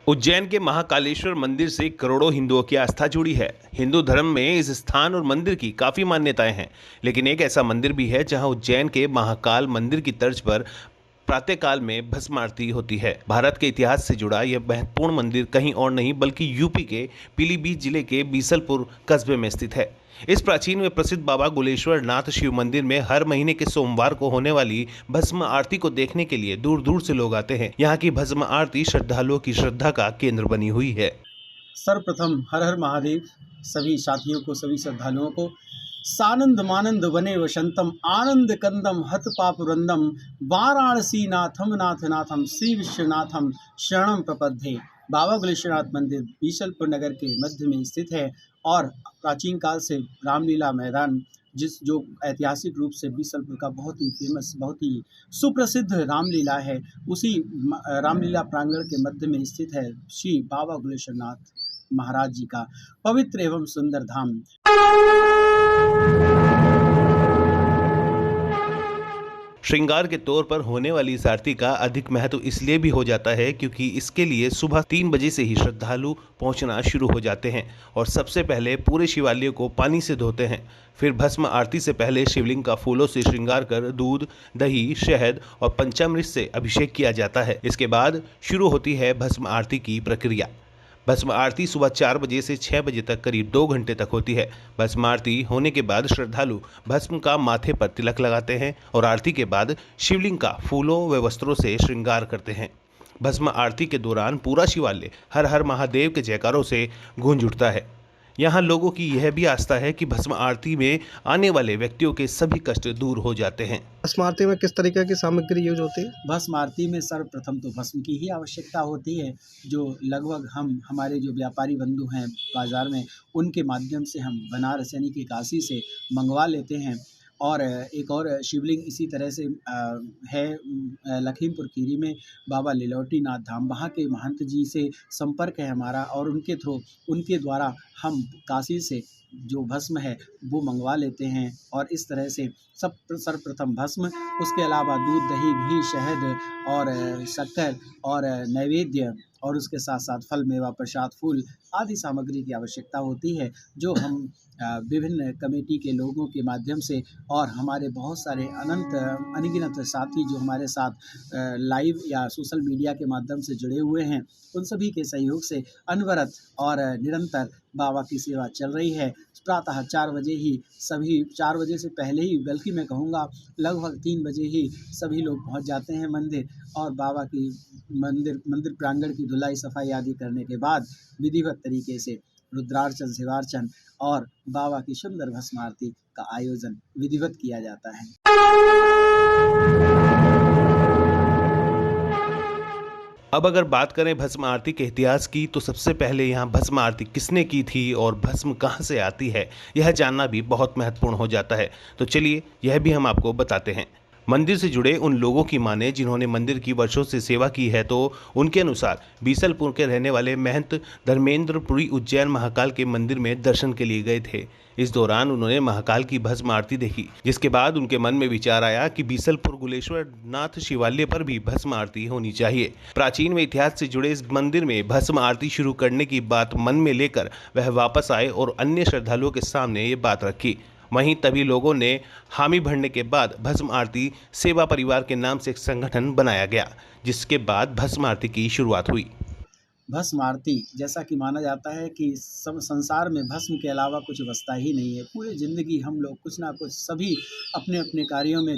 उज्जैन के महाकालेश्वर मंदिर से करोड़ों हिंदुओं की आस्था जुड़ी है। हिंदू धर्म में इस स्थान और मंदिर की काफी मान्यताएं हैं, लेकिन एक ऐसा मंदिर भी है जहां उज्जैन के महाकाल मंदिर की तर्ज पर प्रातःकाल में भस्म आरती होती है। भारत के इतिहास से जुड़ा यह महत्वपूर्ण मंदिर कहीं और नहीं बल्कि यूपी के पीलीभीत जिले के बीसलपुर कस्बे में स्थित है। इस प्राचीन व प्रसिद्ध बाबा गुलेश्वर नाथ शिव मंदिर में हर महीने के सोमवार को होने वाली भस्म आरती को देखने के लिए दूर दूर से लोग आते हैं। यहाँ की भस्म आरती श्रद्धालुओं की श्रद्धा का केंद्र बनी हुई है। सर्वप्रथम हर हर महादेव सभी साथियों को, सभी श्रद्धालुओं को। सानंद मानंद वने वसंतम आनंद कंदम हत पापुरंदम वाराणसी नाथम नाथ नाथम श्री विश्वनाथम शरणम प्रपद्ये। बाबा गुलेश्वरनाथ मंदिर बीसलपुर नगर के मध्य में स्थित है और प्राचीन काल से रामलीला मैदान, जो ऐतिहासिक रूप से बीसलपुर का बहुत ही फेमस, बहुत ही सुप्रसिद्ध रामलीला है, उसी रामलीला प्रांगण के मध्य में स्थित है श्री बाबा गुलेश्वरनाथ महाराज जी का पवित्र एवं सुंदर धाम। श्रृंगार के तौर पर होने वाली इस आरती का अधिक महत्व इसलिए भी हो जाता है क्योंकि इसके लिए सुबह 3 बजे से ही श्रद्धालु पहुंचना शुरू हो जाते हैं और सबसे पहले पूरे शिवालय को पानी से धोते हैं। फिर भस्म आरती से पहले शिवलिंग का फूलों से श्रृंगार कर दूध, दही, शहद और पंचामृत से अभिषेक किया जाता है। इसके बाद शुरू होती है भस्म आरती की प्रक्रिया। भस्म आरती सुबह 4 बजे से 6 बजे तक करीब 2 घंटे तक होती है। भस्म आरती होने के बाद श्रद्धालु भस्म का माथे पर तिलक लगाते हैं और आरती के बाद शिवलिंग का फूलों व वस्त्रों से श्रृंगार करते हैं। भस्म आरती के दौरान पूरा शिवालय हर हर महादेव के जयकारों से गूंज उठता है। यहाँ लोगों की यह भी आस्था है कि भस्म आरती में आने वाले व्यक्तियों के सभी कष्ट दूर हो जाते हैं। भस्म आरती में किस तरीके की सामग्री यूज होती है? भस्म आरती में सर्वप्रथम तो भस्म की ही आवश्यकता होती है, जो लगभग हमारे जो व्यापारी बंधु हैं बाज़ार में, उनके माध्यम से हम बनारस यानी कि काशी से मंगवा लेते हैं। और एक और शिवलिंग इसी तरह से है लखीमपुर खीरी में बाबा लीलोटी नाथ धाम, वहाँ के महंत जी से संपर्क है हमारा और उनके द्वारा हम काशी से जो भस्म है वो मंगवा लेते हैं। और इस तरह से सर्वप्रथम भस्म, उसके अलावा दूध, दही, घी, शहद और शक्कर और नैवेद्य और उसके साथ साथ फल, मेवा, प्रसाद, फूल आदि सामग्री की आवश्यकता होती है, जो हम विभिन्न कमेटी के लोगों के माध्यम से और हमारे बहुत सारे अनगिनत साथी जो हमारे साथ लाइव या सोशल मीडिया के माध्यम से जुड़े हुए हैं, उन सभी के सहयोग से अनवरत और निरंतर बाबा की सेवा चल रही है। प्रातः 4 बजे ही सभी, 4 बजे से पहले ही, बल्कि मैं कहूँगा लगभग 3 बजे ही सभी लोग पहुँच जाते हैं मंदिर और बाबा की मंदिर प्रांगण की धुलाई सफाई आदि करने के बाद विधिवत तरीके से रुद्रार्चन, शिवार्चन और बाबा की सुंदर भस्म आरती का आयोजन विधिवत किया जाता है। अब अगर बात करें भस्म आरती के इतिहास की, तो सबसे पहले यहाँ भस्म आरती किसने की थी और भस्म कहाँ से आती है, यह जानना भी बहुत महत्वपूर्ण हो जाता है। तो चलिए यह भी हम आपको बताते हैं। मंदिर से जुड़े उन लोगों की माने जिन्होंने मंदिर की वर्षों से सेवा की है, तो उनके अनुसार बीसलपुर के रहने वाले महंत धर्मेंद्रपुरी उज्जैन महाकाल के मंदिर में दर्शन के लिए गए थे। इस दौरान उन्होंने महाकाल की भस्म आरती देखी, जिसके बाद उनके मन में विचार आया कि बीसलपुर गुलेश्वर नाथ शिवालय पर भी भस्म आरती होनी चाहिए। प्राचीन व इतिहास से जुड़े इस मंदिर में भस्म आरती शुरू करने की बात मन में लेकर वह वापस आए और अन्य श्रद्धालुओं के सामने ये बात रखी। वहीं तभी लोगों ने हामी भरने के बाद भस्म आरती सेवा परिवार के नाम से एक संगठन बनाया गया, जिसके बाद भस्म आरती की शुरुआत हुई। भस्म आरती, जैसा कि माना जाता है कि सब संसार में भस्म के अलावा कुछ बचता ही नहीं है। पूरी ज़िंदगी हम लोग कुछ ना कुछ, सभी अपने अपने कार्यों में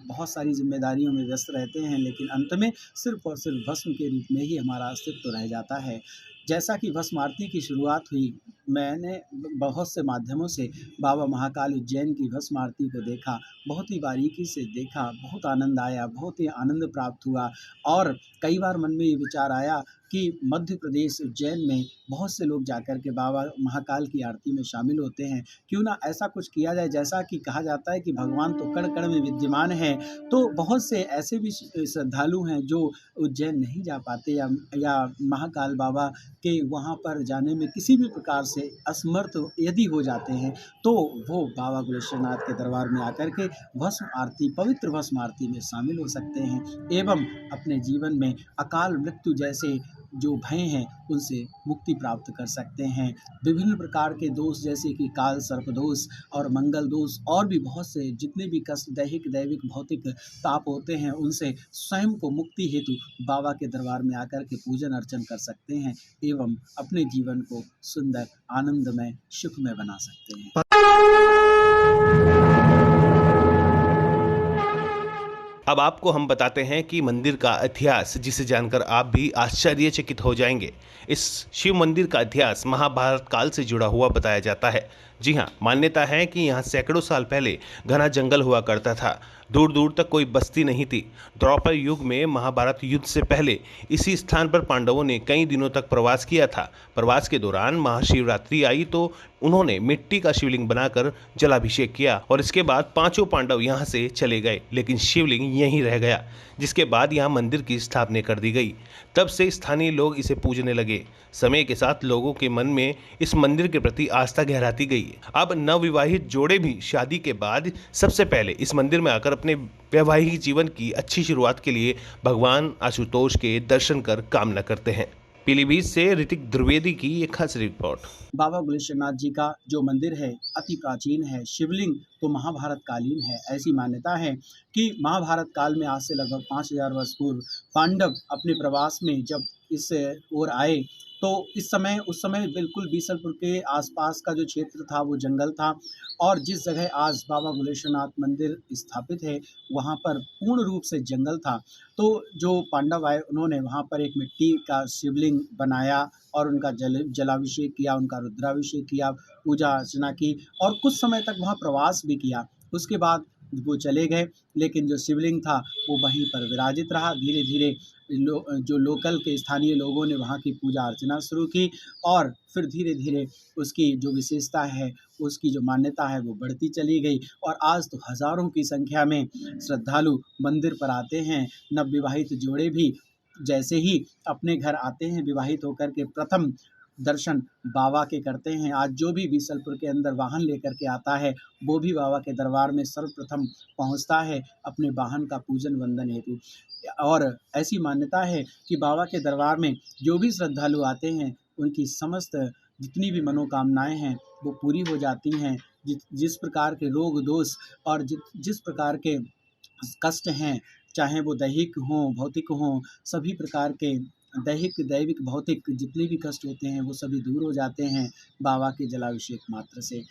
बहुत सारी जिम्मेदारियों में व्यस्त रहते हैं, लेकिन अंत में सिर्फ और सिर्फ भस्म के रूप में ही हमारा अस्तित्व रह जाता है। जैसा कि भस्म आरती की शुरुआत हुई, मैंने बहुत से माध्यमों से बाबा महाकाल उज्जैन की भस्म आरती को देखा, बहुत ही बारीकी से देखा, बहुत आनंद आया, बहुत ही आनंद प्राप्त हुआ। और कई बार मन में ये विचार आया कि मध्य प्रदेश उज्जैन में बहुत से लोग जाकर के बाबा महाकाल की आरती में शामिल होते हैं, क्यों ना ऐसा कुछ किया जाए। जैसा कि कहा जाता है कि भगवान तो कण कण में विद्यमान है, तो बहुत से ऐसे भी श्रद्धालु हैं जो उज्जैन नहीं जा पाते या महाकाल बाबा के वहाँ पर जाने में किसी भी प्रकार से असमर्थ यदि हो जाते हैं, तो वो बाबा गुलेश्वरनाथ के दरबार में आकर के भस्म आरती, पवित्र भस्म आरती में शामिल हो सकते हैं एवं अपने जीवन में अकाल मृत्यु जैसे जो भय हैं उनसे मुक्ति प्राप्त कर सकते हैं। विभिन्न प्रकार के दोष जैसे कि काल सर्प दोष और मंगल दोष और भी बहुत से जितने भी कष्ट दैहिक दैविक भौतिक ताप होते हैं उनसे स्वयं को मुक्ति हेतु बाबा के दरबार में आकर के पूजन अर्चन कर सकते हैं एवं अपने जीवन को सुंदर आनंदमय सुखमय बना सकते हैं। अब आपको हम बताते हैं कि मंदिर का इतिहास, जिसे जानकर आप भी आश्चर्यचकित हो जाएंगे। इस शिव मंदिर का इतिहास महाभारत काल से जुड़ा हुआ बताया जाता है। जी हाँ, मान्यता है कि यहाँ सैकड़ों साल पहले घना जंगल हुआ करता था। दूर दूर तक कोई बस्ती नहीं थी। द्वापर युग में महाभारत युद्ध से पहले इसी स्थान पर पांडवों ने कई दिनों तक प्रवास किया था। प्रवास के दौरान महाशिवरात्रि आई तो उन्होंने मिट्टी का शिवलिंग बनाकर जलाभिषेक किया और इसके बाद पांचों पांडव यहाँ से चले गए, लेकिन शिवलिंग यहीं रह गया, जिसके बाद यहाँ मंदिर की स्थापना कर दी गई। तब से स्थानीय लोग इसे पूजने लगे। समय के साथ लोगों के मन में इस मंदिर के प्रति आस्था गहराती गई। अब नवविवाहित जोड़े भी शादी के बाद सबसे पहले इस मंदिर में आकर अपने वैवाहिक जीवन की अच्छी शुरुआत के लिए भगवान आशुतोष के दर्शन कर कामना करते हैं। पीलीभीत से ऋतिक द्विवेदी की एक खास रिपोर्ट। बाबा गुलेश्वरनाथ जी का जो मंदिर है अति प्राचीन है। शिवलिंग तो महाभारत कालीन है। ऐसी मान्यता है कि महाभारत काल में आज से लगभग 5000 वर्ष पूर्व पांडव अपने प्रवास में जब इस ओर आए तो उस समय बिल्कुल बीसलपुर के आसपास का जो क्षेत्र था वो जंगल था और जिस जगह आज बाबा गुलेश्वरनाथ मंदिर स्थापित है वहाँ पर पूर्ण रूप से जंगल था। तो जो पांडव आए उन्होंने वहाँ पर एक मिट्टी का शिवलिंग बनाया और उनका जलाभिषेक किया, उनका रुद्राभिषेक किया, पूजा अर्चना की और कुछ समय तक वहाँ प्रवास भी किया। उसके बाद वो चले गए, लेकिन जो शिवलिंग था वो वहीं पर विराजित रहा। धीरे धीरे जो लोकल के स्थानीय लोगों ने वहाँ की पूजा अर्चना शुरू की और फिर धीरे धीरे उसकी जो विशेषता है, उसकी जो मान्यता है वो बढ़ती चली गई और आज तो हज़ारों की संख्या में श्रद्धालु मंदिर पर आते हैं। नवविवाहित जोड़े भी जैसे ही अपने घर आते हैं विवाहित होकर के प्रथम दर्शन बाबा के करते हैं। आज जो भी बीसलपुर के अंदर वाहन लेकर के आता है वो भी बाबा के दरबार में सर्वप्रथम पहुंचता है अपने वाहन का पूजन वंदन हेतु। और ऐसी मान्यता है कि बाबा के दरबार में जो भी श्रद्धालु आते हैं उनकी समस्त जितनी भी मनोकामनाएं हैं वो पूरी हो जाती हैं। जिस प्रकार के रोग दोष और जिस प्रकार के कष्ट हैं, चाहे वो दैहिक हों भौतिक हों, सभी प्रकार के दैहिक दैविक भौतिक जितने भी कष्ट होते हैं वो सभी दूर हो जाते हैं बाबा के जलाभिषेक मात्र से।